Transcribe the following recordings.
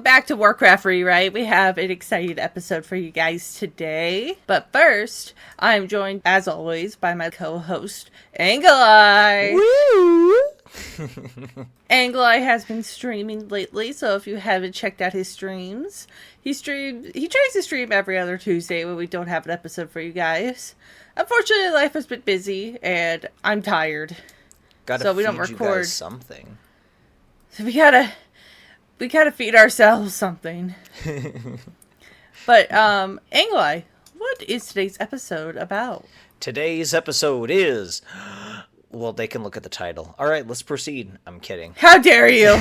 back to Warcraft Rewrite. We have an exciting episode for you guys today. But first, I'm joined, as always, by my co-host, Anglai. Woo! Anglai has been streaming lately, so if you haven't checked out his streams, he tries to stream every other Tuesday when we don't have an episode for you guys. Unfortunately, life has been busy, and I'm tired. So we don't record. You guys something. So we gotta feed ourselves something. But, Anglai, what is today's episode about? Today's episode is... Well, they can look at the title. All right, let's proceed. I'm kidding. How dare you?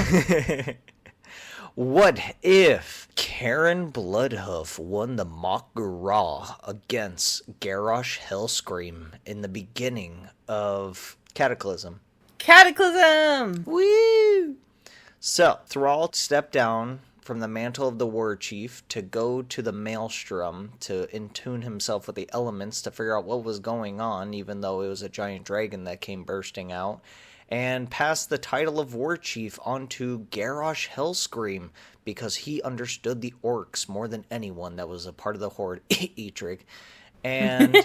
What if Cairne Bloodhoof won the Mak'Gora against Garrosh Hellscream in the beginning of Cataclysm? Cataclysm! Woo! So, Thrall stepped down from the mantle of the Warchief to go to the Maelstrom to intune himself with the elements to figure out what was going on, even though it was a giant dragon that came bursting out, and passed the title of Warchief onto Garrosh Hellscream because he understood the orcs more than anyone that was a part of the Horde, Eitrig. And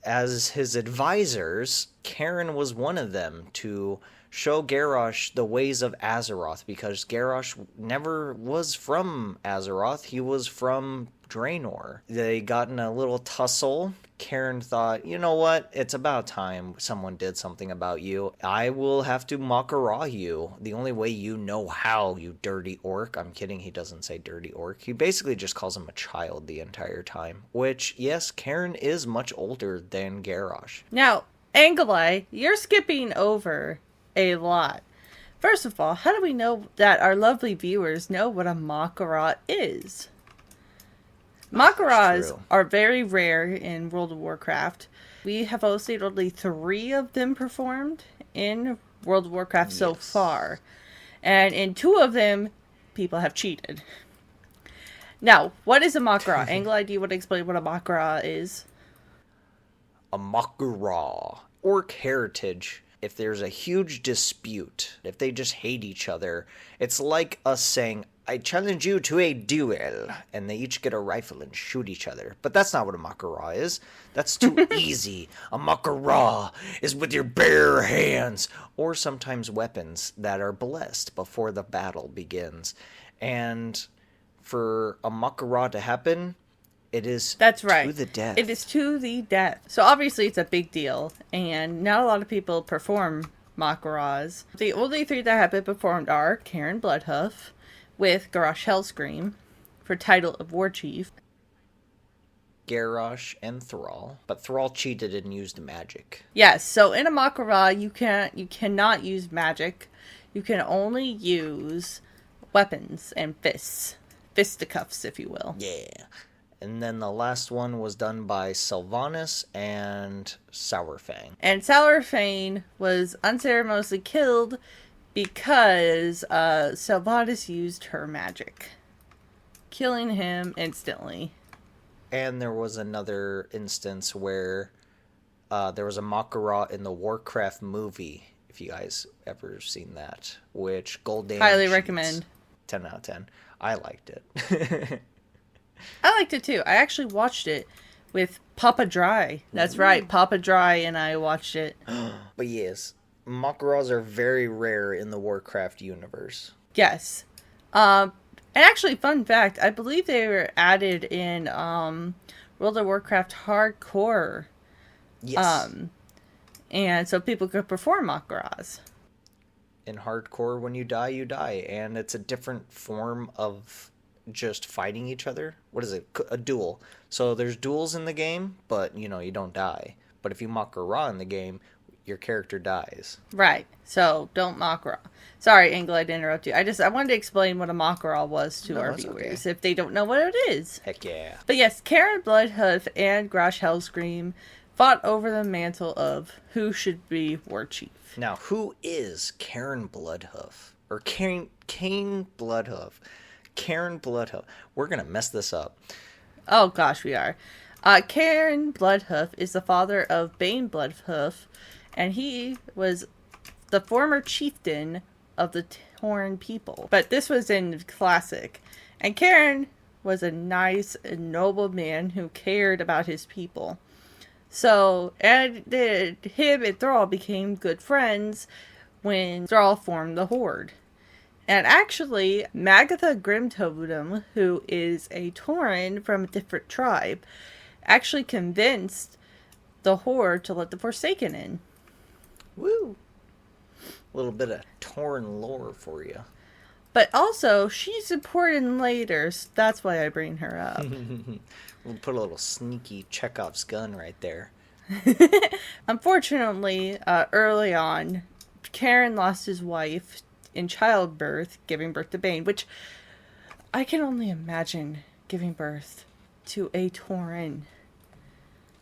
as his advisors, Cairne was one of them to show Garrosh the ways of Azeroth, because Garrosh never was from Azeroth, he was from Draenor. They got in a little tussle. Cairne thought, you know what, it's about time someone did something about you. I will have to Mak'Gora you. The only way you know how, you dirty orc. I'm kidding, he doesn't say dirty orc. He basically just calls him a child the entire time. Which, yes, Cairne is much older than Garrosh. Now, Anglai, you're skipping over a lot. First of all, how do we know that our lovely viewers know what a Mak'Gora is? Mak'Goras are very rare in World of Warcraft. We have seen only 3 of them performed in World of Warcraft so far. And in 2 of them, people have cheated. Now, what is a Mak'Gora? Anglai, do you want to explain what a Mak'Gora is? A Mak'Gora, orc heritage. If there's a huge dispute, if they just hate each other, it's like us saying, I challenge you to a duel, and they each get a rifle and shoot each other. But that's not what a Mak'Gora is. That's too easy. A Mak'Gora is with your bare hands, or sometimes weapons that are blessed before the battle begins. And for a Mak'Gora to happen, it is to the death. It is to the death. So obviously it's a big deal, and not a lot of people perform Mak'Goras. The only 3 that have been performed are Cairne Bloodhoof with Garrosh Hellscream for title of Warchief, Garrosh and Thrall, but Thrall cheated and used magic. Yes, so in a Mak'Gora you cannot use magic. You can only use weapons and fists. Fisticuffs, if you will. Yeah. And then the last one was done by Sylvanas and Saurfang. And Saurfang was unceremoniously killed because Sylvanas used her magic, killing him instantly. And there was another instance where there was a Mak'Gora in the Warcraft movie, if you guys ever seen that, which Golden highly recommend. 10 out of 10. I liked it. I liked it too. I actually watched it with Papa Dry. That's right, Papa Dry and I watched it. But yes, Mak'Goras are very rare in the Warcraft universe. Yes. And actually, fun fact, I believe they were added in World of Warcraft Hardcore. Yes. And so people could perform Mak'Goras. In Hardcore, when you die, and it's a different form of just fighting each other. What is it? A duel. So there's duels in the game, but you don't die. But if you Mak'Gora in the game, your character dies. Right. So don't Mak'Gora. Sorry, Anglai, to interrupt you. I wanted to explain what a Mak'Gora was to our viewers if they don't know what it is. Heck yeah. But yes, Cairne Bloodhoof and Garrosh Hellscream fought over the mantle of who should be Warchief. Now, who is Cairne Bloodhoof? Or Cairne Bloodhoof? Cairne Bloodhoof. We're going to mess this up. Oh, gosh, we are. Cairne Bloodhoof is the father of Bane Bloodhoof, and he was the former chieftain of the Tauren people. But this was in Classic. And Cairne was a nice and noble man who cared about his people. So, and him and Thrall became good friends when Thrall formed the Horde. And actually, Magatha Grimtotem, who is a Tauren from a different tribe, actually convinced the Horde to let the Forsaken in. Woo! A little bit of Tauren lore for you. But also, she's important later, so that's why I bring her up. We'll put a little sneaky Chekhov's gun right there. Unfortunately, early on, Cairne lost his wife in childbirth, giving birth to Bane, which I can only imagine giving birth to a Tauren.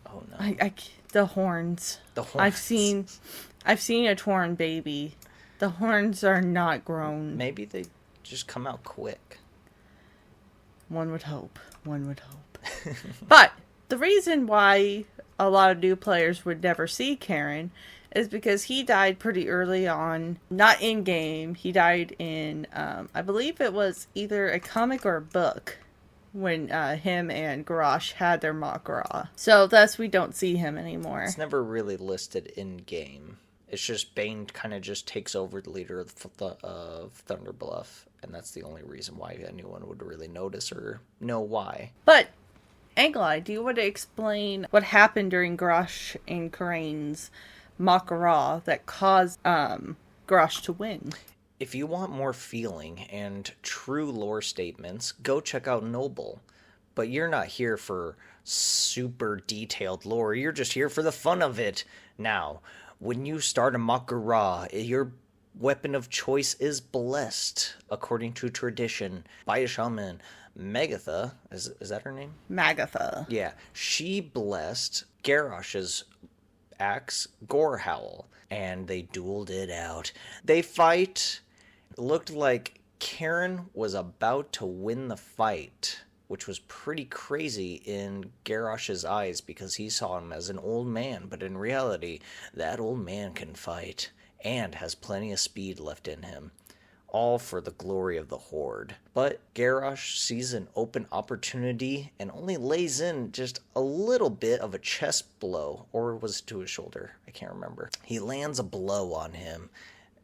Oh no! The horns. The horns. I've seen a Tauren baby. The horns are not grown. Maybe they just come out quick. One would hope. But the reason why a lot of new players would never see Cairne is because he died pretty early on. Not in game. He died in, I believe it was either a comic or a book when him and Garrosh had their Mak'Gora. So thus we don't see him anymore. It's never really listed in game. It's just Bane kind of just takes over the leader of Thunderbluff, and that's the only reason why anyone would really notice or know why. But Anglai, do you want to explain what happened during Garrosh and Cairne's Mak'Gora that caused Garrosh to win? If you want more feeling and true lore statements, go check out Noble. But you're not here for super detailed lore, you're just here for the fun of it. Now, when you start a Mak'Gora, your weapon of choice is blessed, according to tradition, by a shaman. Magatha, is that her name? Magatha. Yeah, she blessed Garrosh's axe, Gorehowl, and they dueled it out. They fight. It looked like Cairne was about to win the fight, which was pretty crazy in Garrosh's eyes because he saw him as an old man, but in reality, that old man can fight and has plenty of speed left in him. All for the glory of the Horde. But Garrosh sees an open opportunity and only lays in just a little bit of a chest blow, or was it to his shoulder? I can't remember. He lands a blow on him,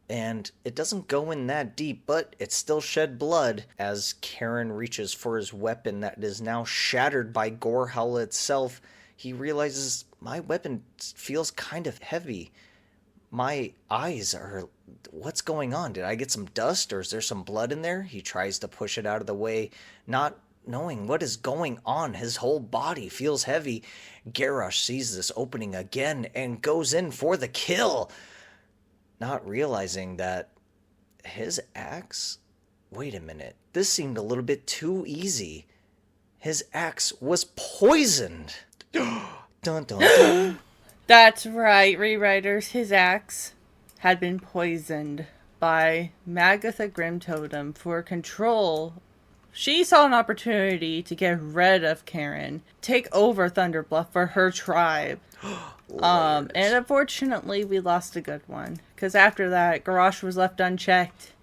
and it doesn't go in that deep, but it still shed blood as Cairne reaches for his weapon that is now shattered by Gorehowl itself. He realizes, my weapon feels kind of heavy. My eyes are... What's going on? Did I get some dust, or is there some blood in there? He tries to push it out of the way, not knowing what is going on. His whole body feels heavy. Garrosh sees this opening again and goes in for the kill, not realizing that his axe... Wait a minute. This seemed a little bit too easy. His axe was poisoned. Dun dun dun. That's right, rewriters. His axe had been poisoned by Magatha Grimtotem for control. She saw an opportunity to get rid of Cairne, take over Thunderbluff for her tribe. And unfortunately, we lost a good one. Because after that, Garrosh was left unchecked.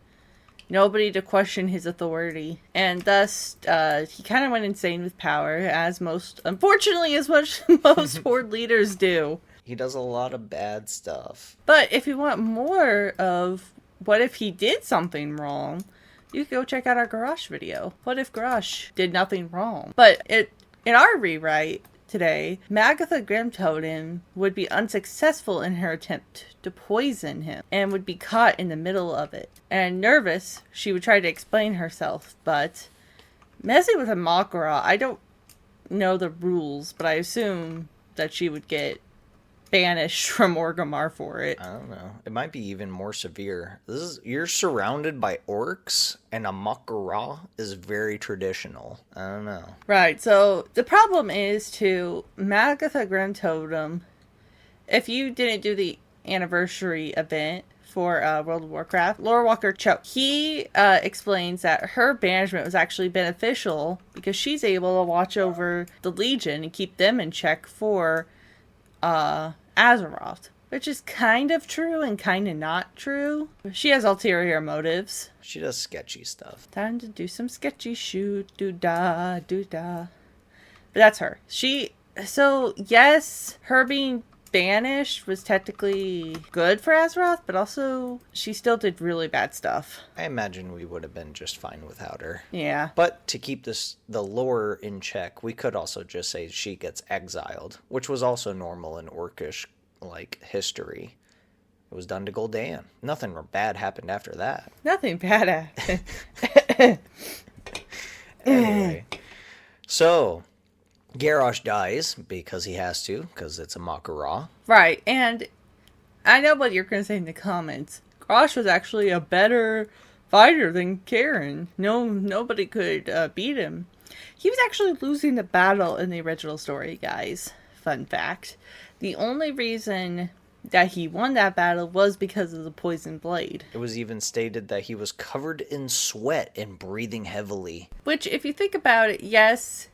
Nobody to question his authority. And thus, he kind of went insane with power, as most Horde leaders do. He does a lot of bad stuff. But if you want more of what if he did something wrong, you can go check out our Garrosh video. What if Garrosh did nothing wrong? But in our rewrite today, Magatha Grimtotem would be unsuccessful in her attempt to poison him and would be caught in the middle of it. And nervous, she would try to explain herself, but messing with a Mak'Gora, I don't know the rules, but I assume that she would get banished from Orgrimmar for it. I don't know. It might be even more severe. You're surrounded by orcs, and a Mak'Gora is very traditional. I don't know. Right, so the problem is to Magatha Grimtotem, if you didn't do the anniversary event for World of Warcraft, Lorewalker Choke, he explains that her banishment was actually beneficial because she's able to watch over the Legion and keep them in check for Azeroth. which is kind of true and kind of not true. She has ulterior motives. She does sketchy stuff. Time to do some sketchy shoot, do-da, do-da. But that's her. So, yes, her being banished was technically good for Azeroth, but also she still did really bad stuff. I imagine we would have been just fine without her. Yeah. But to keep the lore in check, we could also just say she gets exiled, which was also normal in Orcish history. It was done to Gul'dan. Nothing bad happened after that. Nothing bad happened. Anyway, so Garrosh dies because he has to, because it's a Mak'Gora. Right, and I know what you're going to say in the comments. Garrosh was actually a better fighter than Cairne. Nobody could beat him. He was actually losing the battle in the original story, guys. Fun fact. The only reason that he won that battle was because of the poison blade. It was even stated that he was covered in sweat and breathing heavily. Which, if you think about it, yes,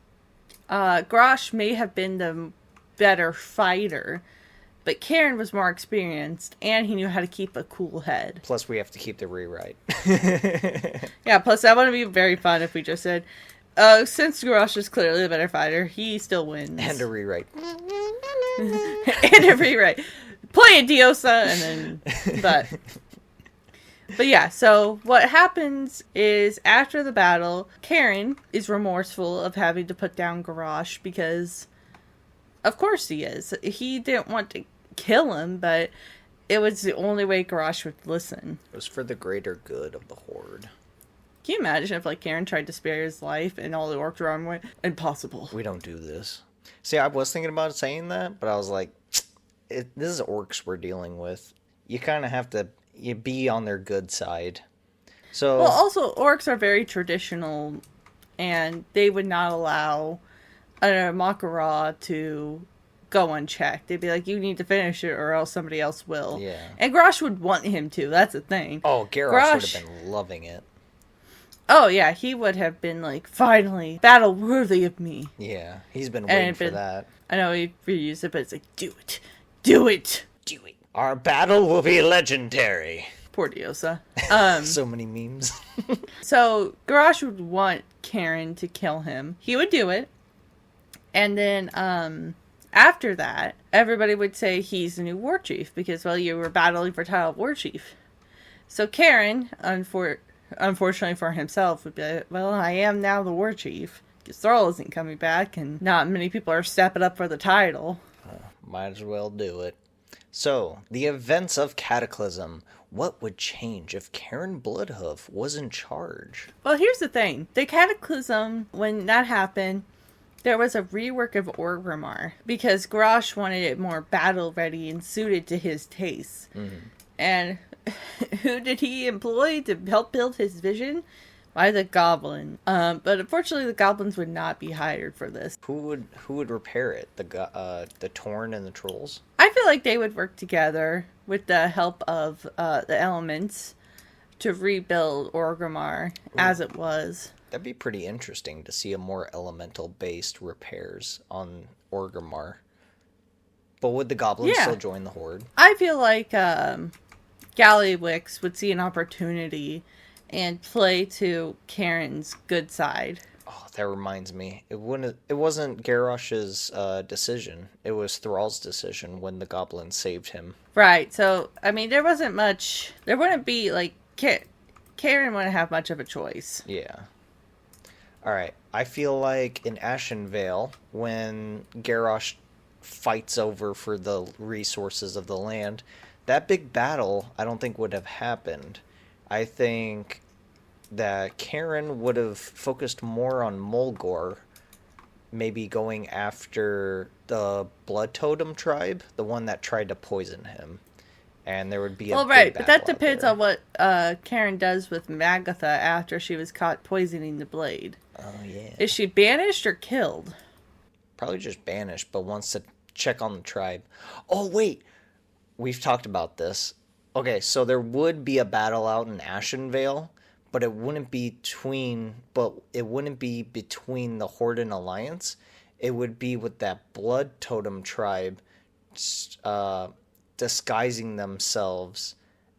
Garrosh may have been the better fighter, but Cairne was more experienced, and he knew how to keep a cool head. Plus, we have to keep the rewrite. Yeah, plus that would be very fun if we just said, since Garrosh is clearly the better fighter, he still wins. And a rewrite. And a rewrite. Play a Diosa, and then... But yeah, so what happens is after the battle, Cairne is remorseful of having to put down Garrosh because, of course he is. He didn't want to kill him, but it was the only way Garrosh would listen. It was for the greater good of the Horde. Can you imagine if Cairne tried to spare his life and all the orcs around went, impossible. We don't do this. See, I was thinking about saying that, but I was like, this is orcs we're dealing with. You kind of have to be on their good side. So, well, also, orcs are very traditional, and they would not allow a Mak'Gora to go unchecked. They'd be like, you need to finish it, or else somebody else will. Yeah. And Garrosh would want him to. That's the thing. Oh, Garrosh would have been loving it. Oh, yeah, he would have been like, finally, battle worthy of me. Yeah, he's been waiting for that. I know he reused it, but it's like, do it. Do it. Do it. Our battle will be legendary. Poor Diosa. So many memes. So, Garrosh would want Cairne to kill him. He would do it. And then, after that, everybody would say he's the new Warchief, because, well, you were battling for title of Warchief. So Cairne, unfortunately for himself, would be like, well, I am now the Warchief, because Thrall isn't coming back, and not many people are stepping up for the title. Might as well do it. So, the events of Cataclysm. What would change if Cairne Bloodhoof was in charge? Well, here's the thing. The Cataclysm, when that happened, there was a rework of Orgrimmar, because Garrosh wanted it more battle-ready and suited to his tastes. Mm-hmm. And who did he employ to help build his vision? Why, the Goblin. But unfortunately, the Goblins would not be hired for this. Who would repair it? The Tauren and the Trolls? I feel like they would work together with the help of the elements to rebuild Orgrimmar as it was. That'd be pretty interesting to see a more elemental-based repairs on Orgrimmar. But would the Goblins still join the Horde? I feel like Gallywix would see an opportunity and play to Cairne's good side. Oh, that reminds me. It wasn't Garrosh's decision. It was Thrall's decision when the goblins saved him. Right. So, I mean, there wasn't much. There wouldn't be, Cairne wouldn't have much of a choice. Yeah. Alright. I feel like in Ashenvale, when Garrosh fights over for the resources of the land, that big battle, I don't think would have happened. I think that Cairne would have focused more on Mulgore, maybe going after the Blood Totem tribe, the one that tried to poison him. And there would be a big but that battle depends out on what Cairne does with Magatha after she was caught poisoning the blade. Oh, yeah. Is she banished or killed? Probably just banished, but wants to check on the tribe. Oh, wait! We've talked about this. Okay, so there would be a battle out in Ashenvale, but it wouldn't be between the Horde and Alliance. It would be with that Blood Totem tribe disguising themselves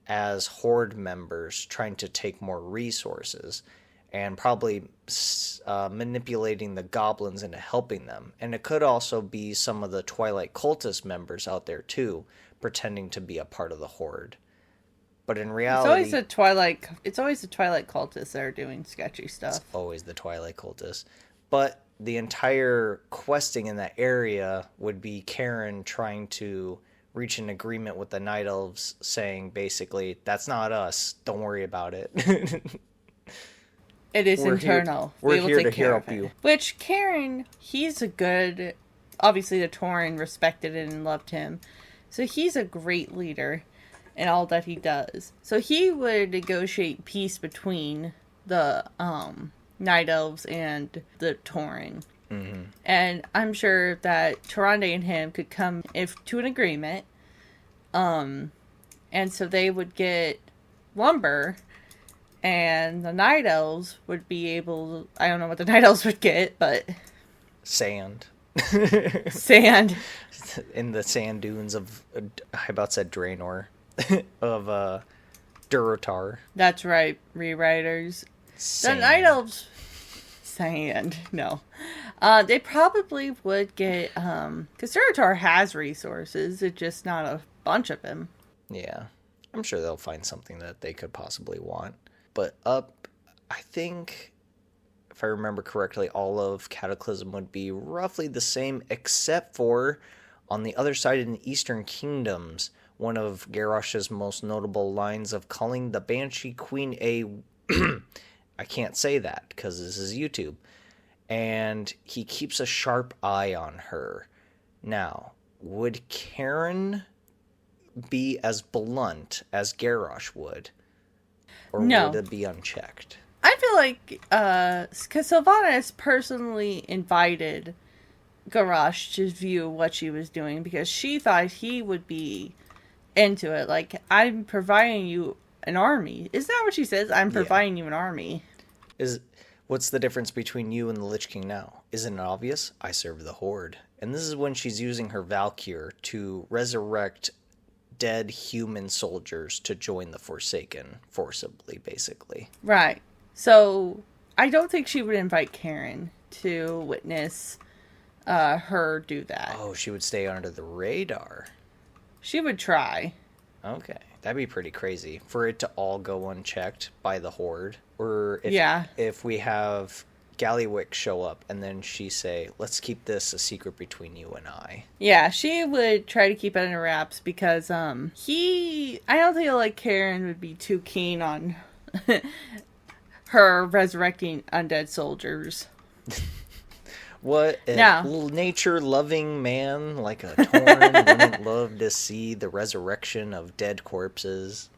as Horde members trying to take more resources and probably manipulating the goblins into helping them. And it could also be some of the Twilight Cultist members out there too, pretending to be a part of the Horde. But in reality, it's always the Twilight cultists that are doing sketchy stuff. It's always the Twilight Cultists. But the entire questing in that area would be Cairne trying to reach an agreement with the Night Elves, saying basically, that's not us, don't worry about it. It is internal. We're here to help you. Which Cairne, obviously the Tauren respected and loved him. So he's a great leader in all that he does. So he would negotiate peace between the Night Elves and the Tauren. Mm-hmm. And I'm sure that Tyrande and him could come to an agreement. And so they would get lumber, and the Night Elves would be able... I don't know what the Night Elves would get, but... Sand. Sand. In the sand dunes of... I about said Draenor. Of Durotar. That's right, rewriters. Sand. The Night Elves... Sand. No. They probably would get... Because Durotar has resources, it's just not a bunch of them. Yeah. I'm sure they'll find something that they could possibly want. But I think, if I remember correctly, all of Cataclysm would be roughly the same, except for, on the other side in the Eastern Kingdoms, one of Garrosh's most notable lines of calling the Banshee Queen a... I can't say that, because this is YouTube. And he keeps a sharp eye on her. Now, would Cairne be as blunt as Garrosh would? Or no. Would it be unchecked? I feel like, because Sylvanas personally invited Garrosh to view what she was doing, because she thought he would be into it. Like, I'm providing you an army. Isn't that what she says? I'm providing you an army. What's the difference between you and the Lich King now? Isn't it obvious? I serve the Horde. And this is when she's using her Valkyr to resurrect dead human soldiers to join the Forsaken forcibly, basically. Right. So, I don't think she would invite Cairne to witness her do that. Oh, she would stay under the radar. She would try. Okay. That'd be pretty crazy for it to all go unchecked by the Horde. Or if we have Galliwick show up and then she say, let's keep this a secret between you and I. Yeah, she would try to keep it under wraps because I don't think like Cairne would be too keen on her resurrecting undead soldiers. What a nature-loving man like a Tauren wouldn't love to see the resurrection of dead corpses?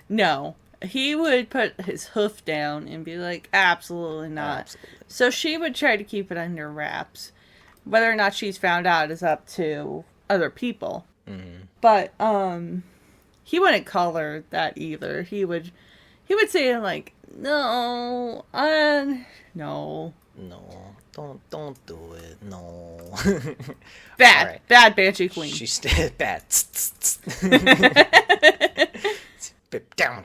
No. He would put his hoof down and be like, absolutely not. Absolutely. So she would try to keep it under wraps. Whether or not she's found out is up to other people. Mm-hmm. But he wouldn't call her that either. He would say like, no, no. No, don't do it. No. Bad. Right. Bad Banshee Queen. She's bad. Down.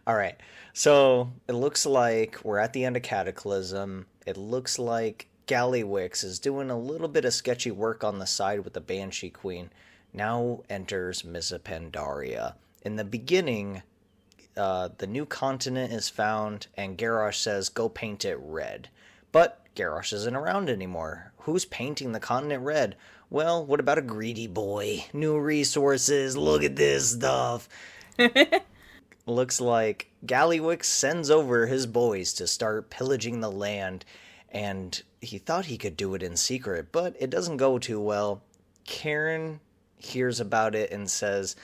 All right. So it looks like we're at the end of Cataclysm. It looks like Galliwix is doing a little bit of sketchy work on the side with the Banshee Queen. Now enters Miss Pandaria. In the beginning, the new continent is found, and Garrosh says, go paint it red. But Garrosh isn't around anymore. Who's painting the continent red? Well, what about a greedy boy? New resources, look at this stuff. Looks like Galliwix sends over his boys to start pillaging the land, and he thought he could do it in secret, but it doesn't go too well. Cairne hears about it and says,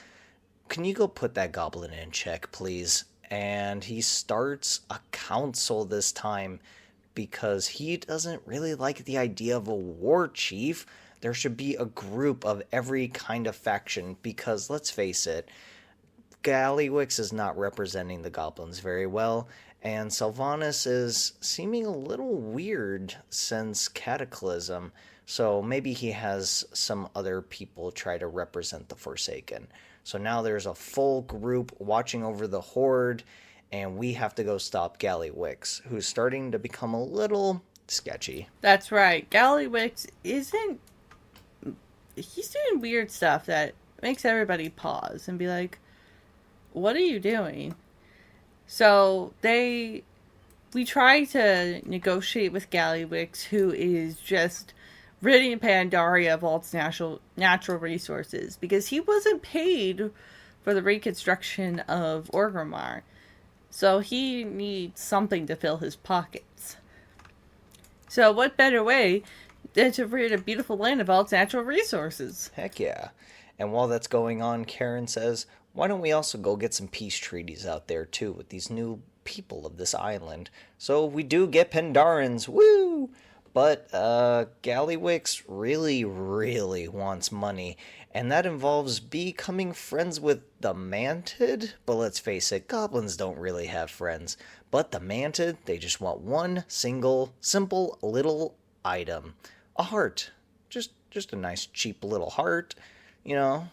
can you go put that goblin in check, please? And he starts a council this time because he doesn't really like the idea of a war chief. There should be a group of every kind of faction because, let's face it, Galliwix is not representing the goblins very well, and Sylvanas is seeming a little weird since Cataclysm. So maybe he has some other people try to represent the Forsaken. So now there's a full group watching over the Horde, and we have to go stop Gallywix, who's starting to become a little sketchy. That's right. Gallywix isn't... He's doing weird stuff that makes everybody pause and be like, what are you doing? So we try to negotiate with Gallywix, who is just ridding Pandaria of all its natural resources, because he wasn't paid for the reconstruction of Orgrimmar. So he needs something to fill his pockets. So what better way than to rid a beautiful land of all its natural resources? Heck yeah. And while that's going on, Cairne says, why don't we also go get some peace treaties out there too with these new people of this island? So we do get Pendarans, woo! But Gallywix really, really wants money, and that involves becoming friends with the Mantid. But let's face it, goblins don't really have friends. But the Mantid, they just want one single, simple little item. A heart. Just a nice, cheap little heart. You know,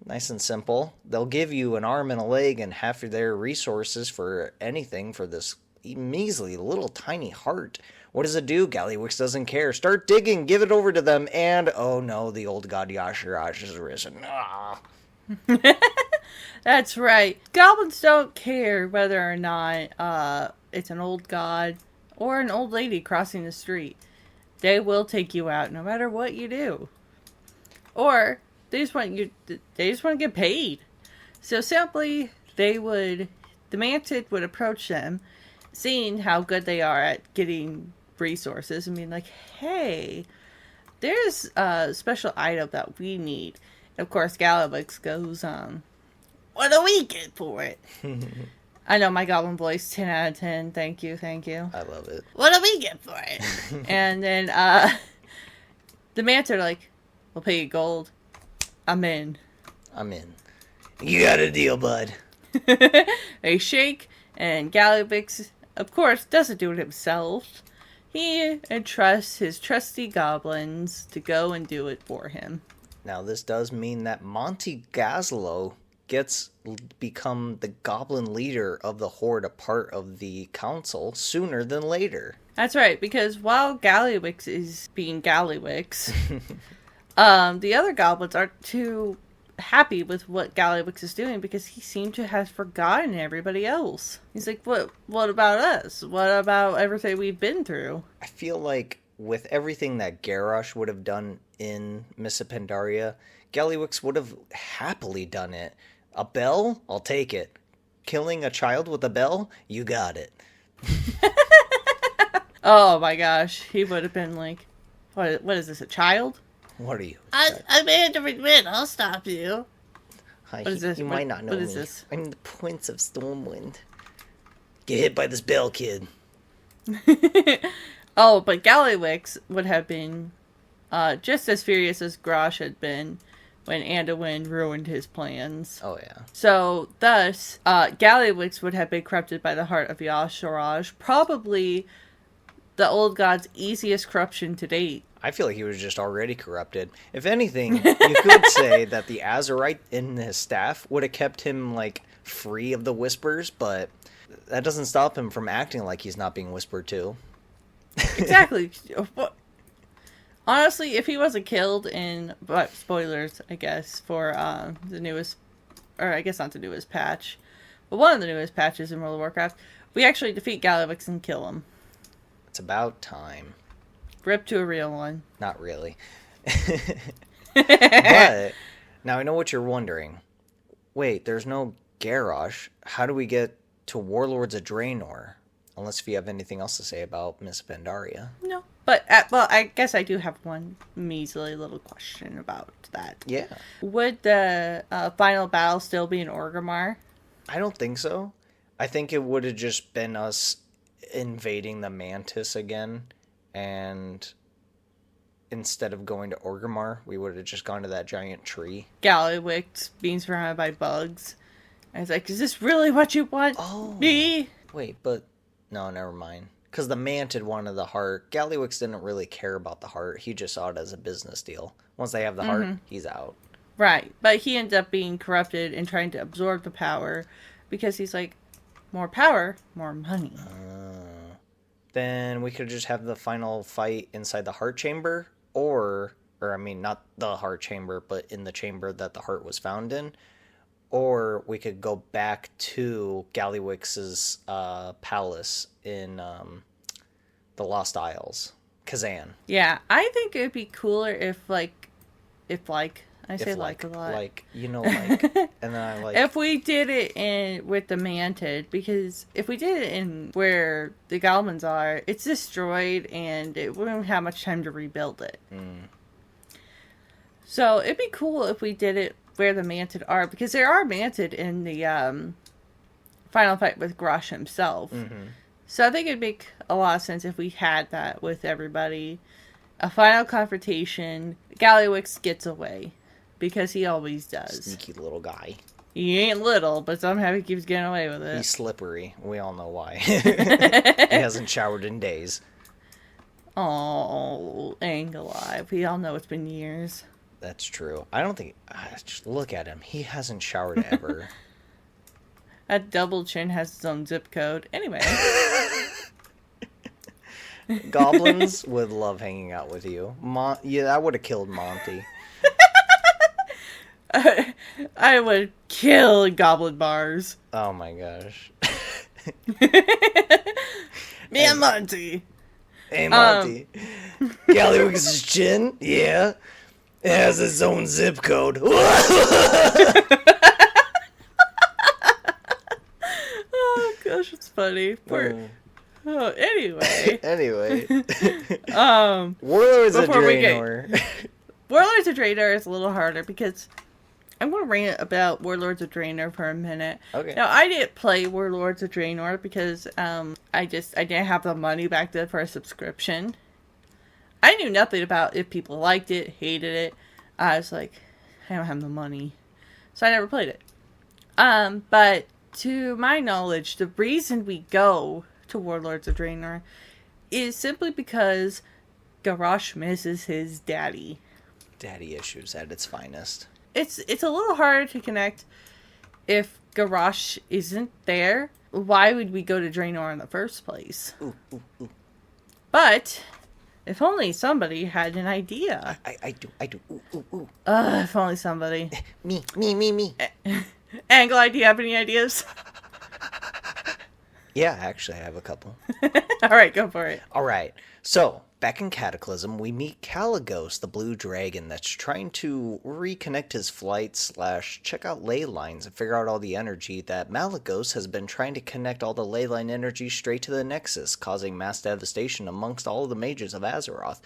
nice and simple. They'll give you an arm and a leg and half of their resources for anything for this measly little tiny heart. What does it do? Gallywix doesn't care. Start digging, give it over to them, and oh no, the old god Yashirash has risen. Ah. That's right. Goblins don't care whether or not it's an old god or an old lady crossing the street. They will take you out no matter what you do. Or they just want to get paid. So simply the Mantid would approach them, seeing how good they are at getting resources, and being like, hey, there's a special item that we need. And of course, Gallywix goes, what do we get for it? I know, my goblin voice, 10 out of 10. Thank you. I love it. What do we get for it? And then the Mantid are like, we'll pay you gold. I'm in. You got a deal, bud. They shake, and Gallywix, of course, doesn't do it himself. He entrusts his trusty goblins to go and do it for him. Now, this does mean that Monty Gazlo become the goblin leader of the Horde, a part of the council, sooner than later. That's right, because while Gallywix is being Gallywix, the other goblins aren't too happy with what Gallywix is doing, because he seemed to have forgotten everybody else. He's like, what about us? What about everything we've been through? I feel like with everything that Garrosh would have done in Miss Pandaria, Gallywix would have happily done it. A bell? I'll take it. Killing a child with a bell? You got it. Oh my gosh, he would have been like, what is this, a child? What are you? I'm Mandarin Wind. I'll stop you. Hi, what is this? You might not know what me. Is this? I'm the Prince of Stormwind. Get hit by this bell, kid. Oh, but Gallywix would have been just as furious as Garrosh had been when Anduin ruined his plans. Oh, yeah. So, thus, Gallywix would have been corrupted by the heart of Yashirash, probably the old god's easiest corruption to date. I feel like he was just already corrupted. If anything, you could say that the Azurite in his staff would have kept him, like, free of the whispers, but that doesn't stop him from acting like he's not being whispered to. Exactly. Honestly, if he wasn't killed but spoilers, I guess, for the newest, or I guess not the newest patch, but one of the newest patches in World of Warcraft, we actually defeat Gallywix and kill him. It's about time. Rip to a real one. Not really. But, now I know what you're wondering. Wait, there's no Garrosh. How do we get to Warlords of Draenor? Unless if you have anything else to say about Miss Pandaria. No. But, well, I guess I do have one measly little question about that. Yeah. Would the final battle still be in Orgrimmar? I don't think so. I think it would have just been us invading the Mantis again, and instead of going to Orgrimmar, we would have just gone to that giant tree. Gallywix being surrounded by bugs. I was like, is this really what you want me? Wait, but... No, never mind. Because the Manted wanted the heart. Gallywix didn't really care about the heart. He just saw it as a business deal. Once they have the heart, he's out. Right. But he ends up being corrupted and trying to absorb the power because he's like, more power, more money. Then we could just have the final fight inside the heart chamber, or I mean, not the heart chamber, but in the chamber that the heart was found in. Or we could go back to Gallywix's palace in the Lost Isles, Kazan. Yeah, I think it'd be cooler if I say like a lot. Like, you know, like, and then I like... If we did it with the Manted, because if we did it in where the goblins are, it's destroyed and it wouldn't have much time to rebuild it. So it'd be cool if we did it where the Manted are, because there are Manted in the final fight with Garrosh himself. So I think it'd make a lot of sense if we had that with everybody. A final confrontation. Gallywix gets away. Because he always does. Sneaky little guy. He ain't little, but somehow he keeps getting away with it. He's slippery. We all know why. He hasn't showered in days. Oh, ain't alive. We all know it's been years. That's true. I don't think... just look at him. He hasn't showered ever. That double chin has its own zip code. Anyway. Goblins would love hanging out with you. Yeah, I would have killed Monty. I would kill goblin bars. Oh my gosh. Me and Monty. Hey, Monty. Gallywix's chin? Yeah. It has its own zip code. Oh gosh, it's funny. Anyway. Warlords of Draenor. Warlords of Draenor is a little harder because I'm going to rant about Warlords of Draenor for a minute. Okay. Now, I didn't play Warlords of Draenor because I didn't have the money back then for a subscription. I knew nothing about if people liked it, hated it. I was like, I don't have the money. So I never played it. But to my knowledge, the reason we go to Warlords of Draenor is simply because Garrosh misses his daddy. Daddy issues at its finest. It's a little harder to connect if Garrosh isn't there. Why would we go to Draenor in the first place? Ooh. But if only somebody had an idea. I do. Ooh. If only somebody. Me. Angle, do you have any ideas? Yeah, actually, I have a couple. All right, go for it. All right. So, back in Cataclysm, we meet Kalecgos, the blue dragon that's trying to reconnect his flight / check out ley lines and figure out all the energy that Malygos has been trying to connect all the ley line energy straight to the Nexus, causing mass devastation amongst all of the mages of Azeroth.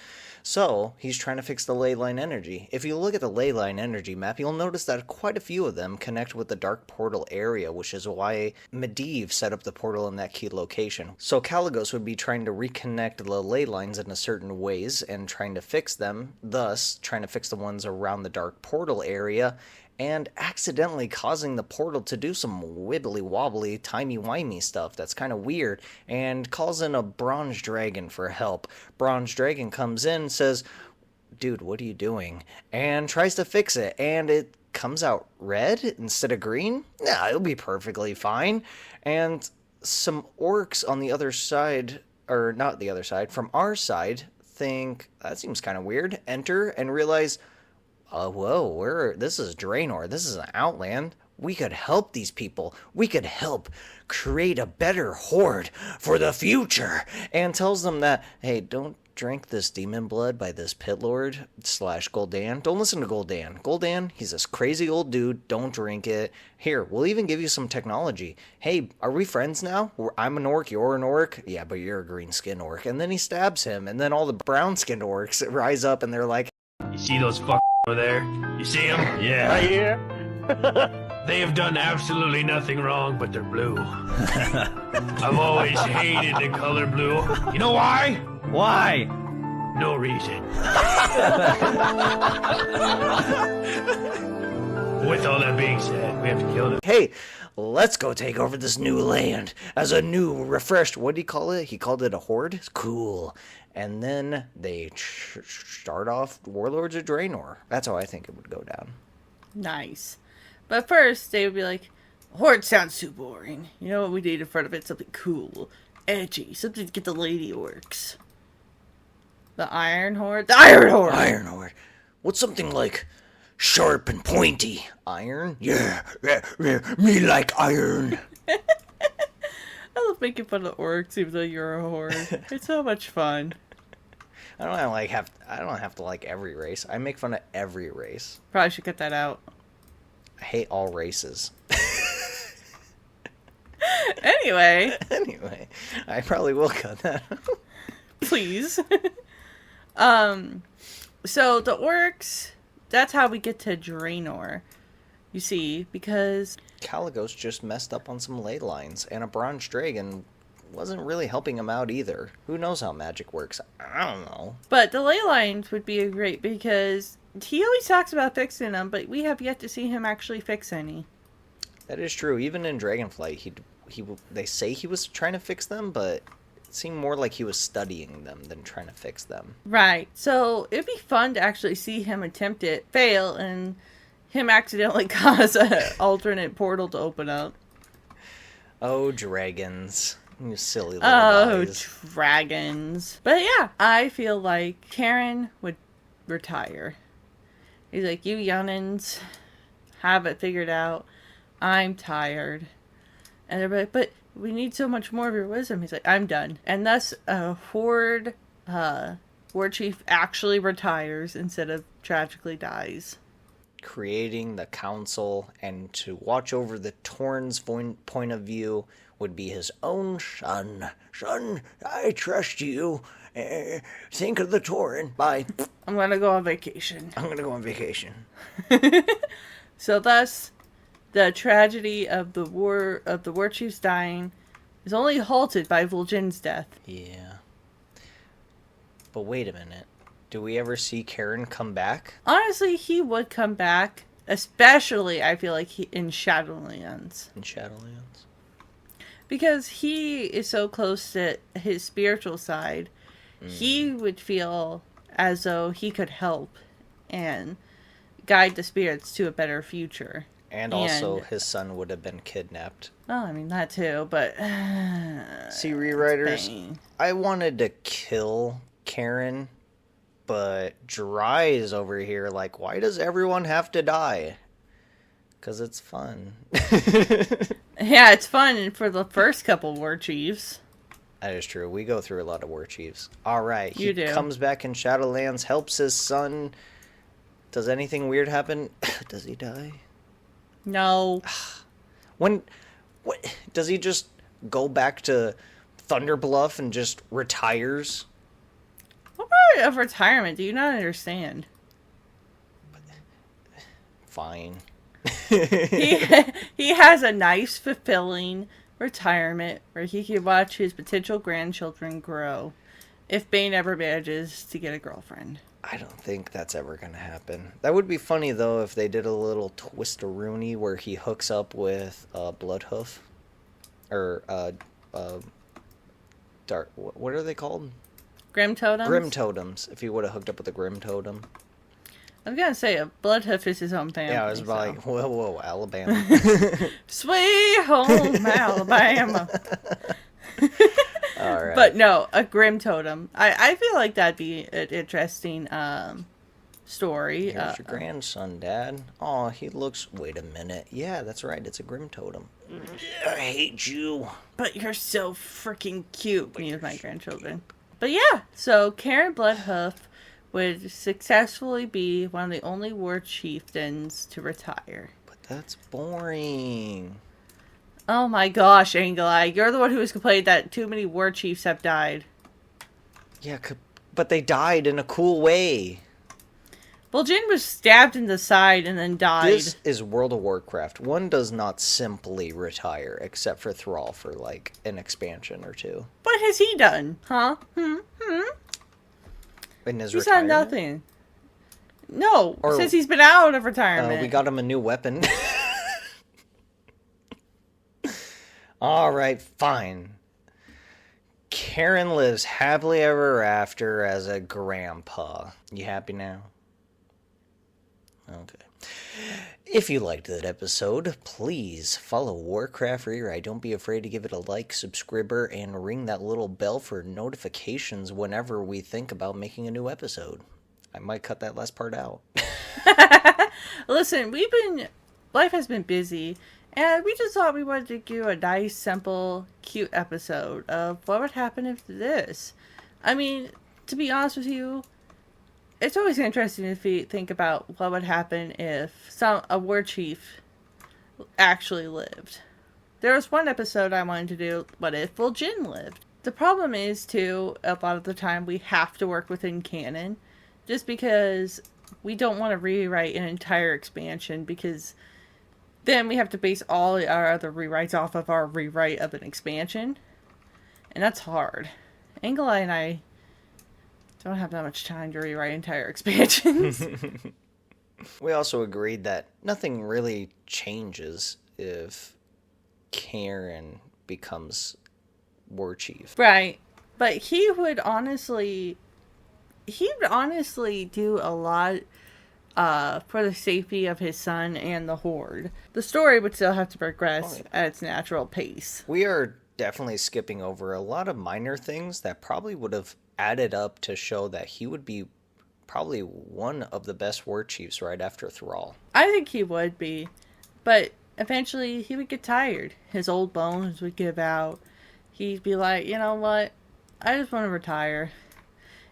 So, he's trying to fix the ley line energy. If you look at the ley line energy map, you'll notice that quite a few of them connect with the Dark Portal area, which is why Medivh set up the portal in that key location. So, Kalecgos would be trying to reconnect the ley lines in a certain ways and trying to fix them, thus trying to fix the ones around the Dark Portal area, and accidentally causing the portal to do some wibbly-wobbly, timey-wimey stuff that's kind of weird, and calls in a Bronze Dragon for help. Bronze Dragon comes in and says, dude, what are you doing? And tries to fix it, and it comes out red instead of green? Nah, it'll be perfectly fine. And some orcs on the other side, or not the other side, from our side, think, that seems kind of weird, enter, and realize, whoa, this is Draenor, this is an outland. We could help these people. We could help create a better horde for the future. And tells them that, hey, don't drink this demon blood by this pit lord / Gul'dan. Don't listen to Gul'dan. Gul'dan, he's this crazy old dude. Don't drink it. Here, we'll even give you some technology. Hey, are we friends now? I'm an orc, you're an orc. Yeah, but you're a green skin orc. And then he stabs him. And then all the brown skinned orcs rise up and they're like, you see those over there? You see them? Yeah. Right here? They have done absolutely nothing wrong, but they're blue. I've always hated the color blue. You know why? Why? No reason. With all that being said, we have to kill them. hey, let's go take over this new land as a new, refreshed, what did he call it? He called it a horde? Cool. And then they start off Warlords of Draenor. That's how I think it would go down. Nice. But first, they would be like, horde sounds too boring. You know what we need in front of it? Something cool, edgy, something to get the lady orcs. The Iron Horde? The Iron Horde! Iron Horde. What's something like sharp and pointy? Iron? Yeah, me like iron. I love making fun of orcs even though you're a horde. It's so much fun. I don't have to like every race. I make fun of every race. Probably should cut that out. I hate all races. Anyway, I probably will cut that out. please. So the orcs, that's how we get to Draenor. You see, because Caligos just messed up on some ley lines, and a bronze dragon wasn't really helping him out either. Who knows how magic works? I don't know. But the ley lines would be great because he always talks about fixing them, but we have yet to see him actually fix any. That is true. Even in Dragonflight, they say he was trying to fix them, but it seemed more like he was studying them than trying to fix them. Right. So it'd be fun to actually see him attempt it, fail, and him accidentally cause an alternate portal to open up. Oh, dragons. You silly little guys. Dragons. But yeah, I feel like Cairne would retire. He's like, you youngins have it figured out. I'm tired. And they're like, but we need so much more of your wisdom. He's like, I'm done. And thus, a horde Warchief actually retires instead of tragically dies. Creating the council and to watch over the Tauren's point of view would be his own son. Son, I trust you. Think of the Tauren. Bye. I'm gonna go on vacation. So thus, the tragedy of the Warchief's dying is only halted by Vol'jin's death. Yeah. But wait a minute. Do we ever see Cairne come back? Honestly, he would come back. Especially, I feel like, in Shadowlands. In Shadowlands? Because he is so close to his spiritual side. He would feel as though he could help and guide the spirits to a better future. And also, his son would have been kidnapped. Oh, I mean, that too, but... See, rewriters, I wanted to kill Cairne, but Dry is over here like, why does everyone have to die? Because it's fun. Yeah, it's fun for the first couple Warchiefs. That is true. We go through a lot of Warchiefs. Alright, he You do. comes back in Shadowlands, helps his son. Does anything weird happen? Does he die? No. What does he just go back to Thunderbluff and just retires? What part of retirement do you not understand? Fine. He has a nice, fulfilling retirement where he can watch his potential grandchildren grow if Bane ever manages to get a girlfriend. I don't think that's ever going to happen. That would be funny, though, if they did a little twist-a-rooney where he hooks up with Bloodhoof. Or, Dark... What are they called? Grim Totems? Grim Totems. If he would have hooked up with a Grim Totem. I was gonna say, a Bloodhoof is his own family. Yeah, I was like, whoa, Alabama. Sweet home Alabama. All right. But no, a Grim Totem. I feel like that'd be an interesting story. Here's your grandson, Dad. Oh, he looks... Wait a minute. Yeah, that's right. It's a Grim Totem. I hate you. But you're so freaking cute. Me with my grandchildren. But yeah, so Cairne Bloodhoof would successfully be one of the only war chieftains to retire. But that's boring. Oh my gosh, Angelai, you're the one who has complained that too many war chiefs have died. Yeah, but they died in a cool way. Vol'jin was stabbed in the side and then died. This is World of Warcraft. One does not simply retire, except for Thrall for, like, an expansion or two. What has he done? Huh? In his He's retirement? done nothing. No, since he's been out of retirement. We got him a new weapon. Alright, fine. Cairne lives happily ever after as a grandpa. You happy now? Okay. If you liked that episode, please follow Warcraft Rewrite. Don't be afraid to give it a like, subscriber, and ring that little bell for notifications whenever we think about making a new episode. I might cut that last part out. Listen, life has been busy, and we just thought we wanted to do a nice, simple, cute episode of what would happen if this. I mean, to be honest with you, it's always interesting if you think about what would happen if a Warchief actually lived. There was one episode I wanted to do, what if Jin lived? The problem is, too, a lot of the time we have to work within canon, just because we don't want to rewrite an entire expansion, because then we have to base all our other rewrites off of our rewrite of an expansion, and that's hard. Angelai and I don't have that much time to rewrite entire expansions. We also agreed that nothing really changes if Cairne becomes Warchief. Right. But he would honestly do a lot for the safety of his son and the Horde. The story would still have to progress at its natural pace. We are definitely skipping over a lot of minor things that probably would have added up to show that he would be probably one of the best war chiefs right after Thrall. I think he would be, but eventually he would get tired. His old bones would give out. He'd be like, you know what? I just want to retire.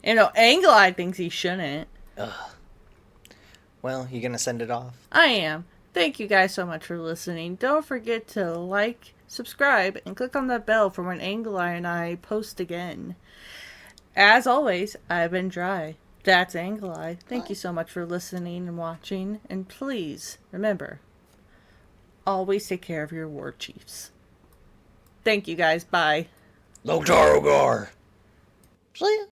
You know, Angelai thinks he shouldn't. Ugh. Well, you gonna send it off? I am. Thank you guys so much for listening. Don't forget to like, subscribe, and click on that bell for when Angelai and I post again. As always, I've been Dry. That's Angelai. Thank you so much for listening and watching. And please, remember, always take care of your war chiefs. Thank you guys. Bye. Loktar Ogar! See ya.